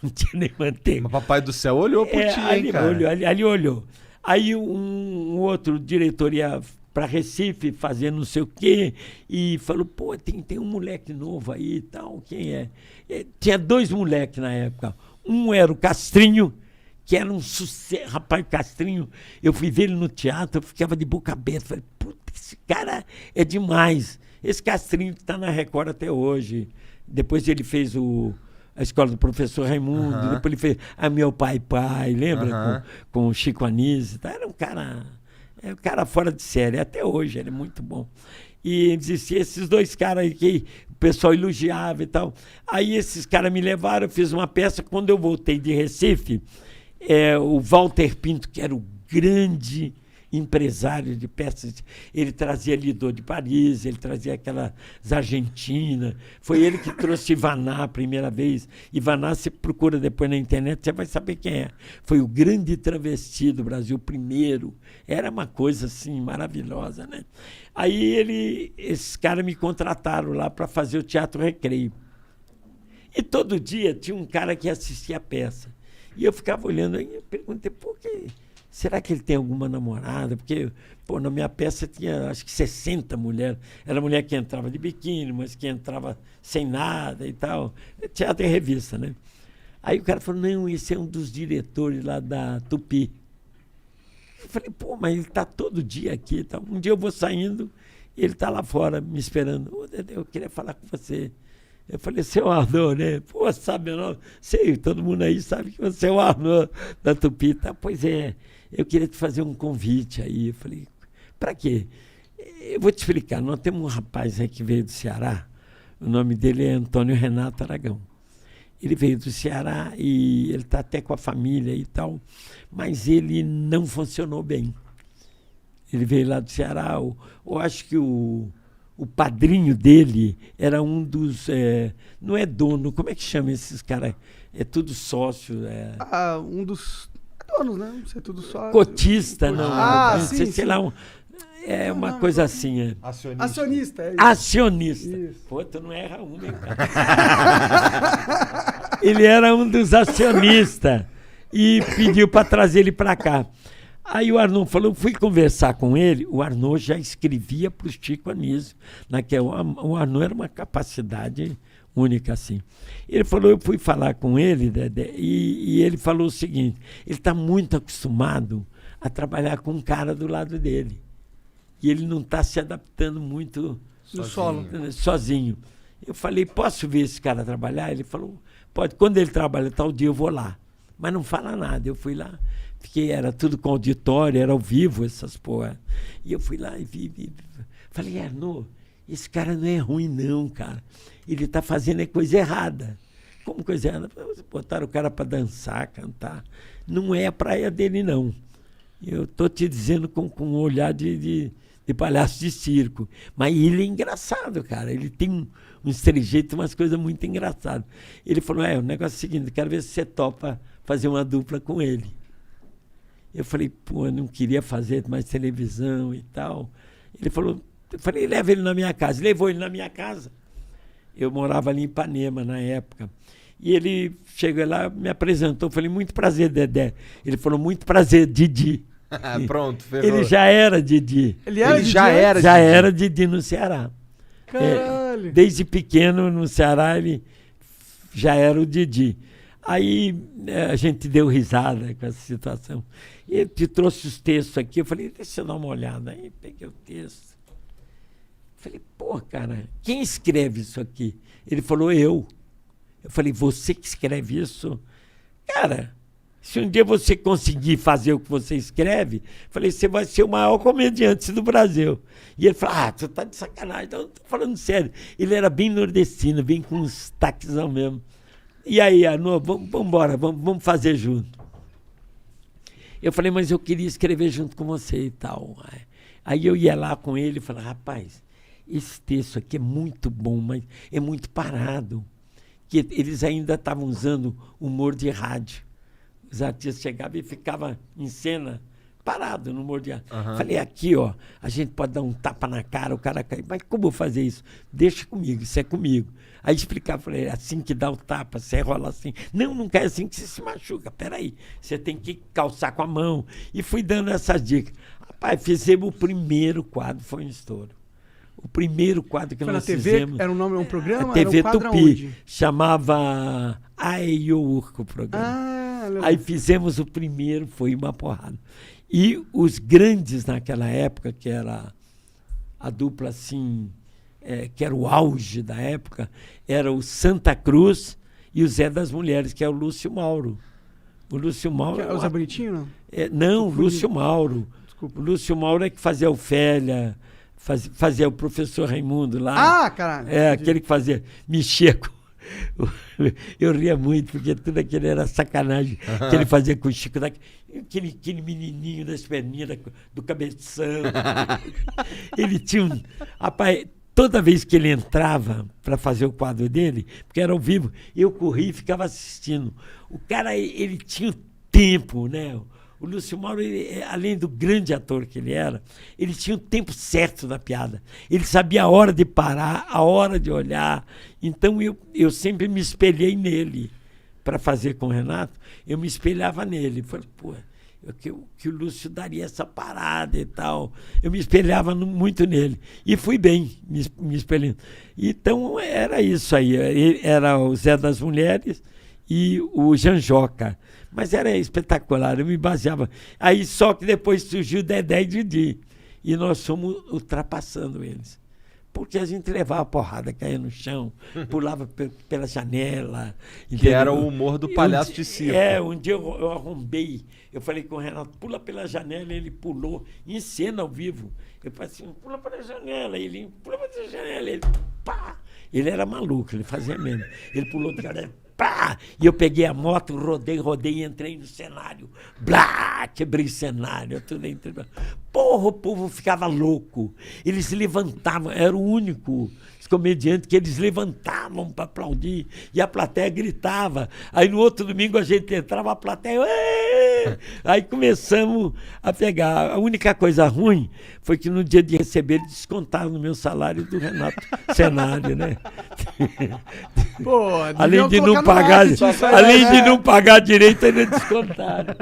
Não tinha nem manteiga. Mas Papai do Céu olhou por ti, hein, ali, cara? ali olhou. Aí um outro diretor ia para Recife fazer não sei o quê e falou, pô, tem um moleque novo aí e tal, quem é? Tinha 2 moleques na época. Um era o Castrinho, que era um sucesso. Rapaz, Castrinho, eu fui ver ele no teatro, eu ficava de boca aberta. Falei, puta, esse cara é demais. Esse Castrinho está na Record até hoje. Depois ele fez a escola do professor Raimundo, depois ele fez A Meu Pai Pai, lembra? Com o Chico Anísio. Era um cara fora de série, até hoje, ele é muito bom. E existiam esses 2 caras aí que o pessoal elogiava e tal. Aí esses caras me levaram, eu fiz uma peça. Quando eu voltei de Recife, o Walter Pinto, que era o grande empresário de peças, ele trazia Lido de Paris, ele trazia aquelas argentinas. Foi ele que trouxe Ivaná a primeira vez. Ivaná, você procura depois na internet, você vai saber quem é. Foi o grande travesti do Brasil, primeiro. Era uma coisa assim maravilhosa, né? Aí esses caras me contrataram lá para fazer o Teatro Recreio. E todo dia tinha um cara que assistia a peça. E eu ficava olhando e perguntei, por que? Será que ele tem alguma namorada? Porque, pô, na minha peça tinha acho que 60 mulheres. Era mulher que entrava de biquíni, mas que entrava sem nada e tal. Teatro em revista, né? Aí o cara falou, não, esse é um dos diretores lá da Tupi. Eu falei, pô, mas ele está todo dia aqui. Tá? Um dia eu vou saindo e ele está lá fora me esperando. Ô, Dedé, eu queria falar com você. Eu falei, seu Arnaud, né? Pô, sabe meu nome? Sei, todo mundo aí sabe que você é o Arnaud da Tupi. Tá? Pois é, eu queria te fazer um convite aí. Eu falei, para quê? Eu vou te explicar. Nós temos um rapaz aí que veio do Ceará. O nome dele é Antônio Renato Aragão. Ele veio do Ceará e ele está até com a família e tal, mas ele não funcionou bem. Ele veio lá do Ceará. Eu acho que o padrinho dele era um dos... não é dono, como é que chama esses caras? É tudo sócio. Um dos donos, né? Não sei, tudo sócio. Cotista, não. Sim, sei lá, uma coisa assim. Acionista, é isso. Acionista. Isso. Pô, tu não erra um, hein, cara? Ele era um dos acionistas e pediu para trazer ele para cá. Aí o Arnaud falou, fui conversar com ele, o Arnaud já escrevia para o Chico Anísio. O Arnaud era uma capacidade única, assim. Ele falou, eu fui falar com ele, Dedé, e ele falou o seguinte, ele está muito acostumado a trabalhar com um cara do lado dele. E ele não está se adaptando muito sozinho. Eu falei, posso ver esse cara trabalhar? Ele falou, pode, quando ele trabalha tal dia eu vou lá. Mas não fala nada, eu fui lá. Porque era tudo com auditório, era ao vivo, essas porra. E eu fui lá e vi. Falei, Arnaud, esse cara não é ruim não, cara. Ele está fazendo coisa errada. Como coisa errada? Botaram o cara para dançar, cantar. Não é a praia dele, não. Eu estou te dizendo com um olhar de palhaço de circo. Mas ele é engraçado, cara. Ele tem uns trejeitos, umas coisas muito engraçadas. Ele falou, o negócio é o seguinte, quero ver se você topa fazer uma dupla com ele. Eu falei, pô, eu não queria fazer mais televisão e tal. Ele falou, eu falei, leva ele na minha casa. Levou ele na minha casa. Eu morava ali em Ipanema na época. E ele chegou lá, me apresentou. Eu falei, muito prazer, Dedé. Ele falou, muito prazer, Didi. Pronto, ferrou. Ele já era Didi. Ele Didi já antes? era Didi no Ceará. Caralho. Desde pequeno no Ceará ele já era o Didi. Aí a gente deu risada com essa situação. E ele te trouxe os textos aqui. Eu falei, deixa eu dar uma olhada. Aí peguei o texto. Falei, pô, cara, quem escreve isso aqui? Ele falou, eu. Eu falei, você que escreve isso? Cara, se um dia você conseguir fazer o que você escreve, falei, você vai ser o maior comediante do Brasil. E ele falou, você tá de sacanagem. Então, eu tô falando sério. Ele era bem nordestino, bem com uns taquezão mesmo. E aí, Arnaud, vamos embora, vamos fazer junto. Eu falei, mas eu queria escrever junto com você e tal. Aí eu ia lá com ele e falava, rapaz, esse texto aqui é muito bom, mas é muito parado. Que eles ainda estavam usando humor de rádio. Os artistas chegavam e ficavam em cena parado, não mordia. Falei, aqui, ó, a gente pode dar um tapa na cara, o cara cai. Mas como eu vou fazer isso? Deixa comigo, isso é comigo. Aí explicava, falei, assim que dá o tapa, você rola assim. Não, não cai assim que você se machuca. Peraí, você tem que calçar com a mão. E fui dando essas dicas. Rapaz, fizemos o primeiro quadro, foi um estouro. O primeiro quadro que Foi nós na TV? fizemos... Era um nome, um programa? A TV era um quadro Tupi. aonde? Chamava Aiurco o programa. Ah, legal. Aí fizemos o primeiro, foi uma porrada. E os grandes naquela época, que era a dupla assim, que era o auge da época, era o Santa Cruz e o Zé das Mulheres, que é o Lúcio Mauro. O Lúcio Mauro... O Zé Bonitinho, não? Não, o Lúcio Mauro. Desculpa. O Lúcio Mauro é que fazia Ofélia, fazia o professor Raimundo lá. Ah, caralho. Aquele que fazia, mexia com... Eu ria muito, porque tudo aquilo era sacanagem que ele fazia com o Chico, aquele menininho das perninhas, do cabeção. Ele tinha um... Rapaz, toda vez que ele entrava para fazer o quadro dele, porque era ao vivo, eu corria e ficava assistindo. O cara, ele tinha tempo, né? O Lúcio Mauro, além do grande ator que ele era, ele tinha o tempo certo da piada. Ele sabia a hora de parar, a hora de olhar. Então, eu sempre me espelhei nele. Para fazer com o Renato, eu me espelhava nele. Falei, pô, que o Lúcio daria essa parada e tal. Eu me espelhava muito nele. E fui bem, me espelhando. Então, era isso aí. Era o Zé das Mulheres e o Janjoca. Mas era espetacular, eu me baseava. Aí só que depois surgiu Dedé e Didi. E nós fomos ultrapassando eles. Porque a gente levava a porrada, caía no chão, pulava pela janela. Que era o humor do palhaço de circo. Um dia eu arrombei. Eu falei com o Renato, pula pela janela, ele pulou, em cena ao vivo. Eu falei assim, pula pela janela. Ele pula pela janela, ele pá! Ele era maluco, ele fazia mesmo. Ele pulou de janela. Pá! E eu peguei a moto, rodei e entrei no cenário. Blá! Quebrei o cenário. Tudo entrei. Porra, o povo ficava louco. Eles se levantavam, era o único comediante que eles levantavam para aplaudir e a plateia gritava. Aí no outro domingo a gente entrava, a plateia... Êêê! Aí começamos a pegar. A única coisa ruim foi que no dia de receber eles descontaram no meu salário do Renato Cenário, né? Pô, além de não pagar direito, ainda descontaram.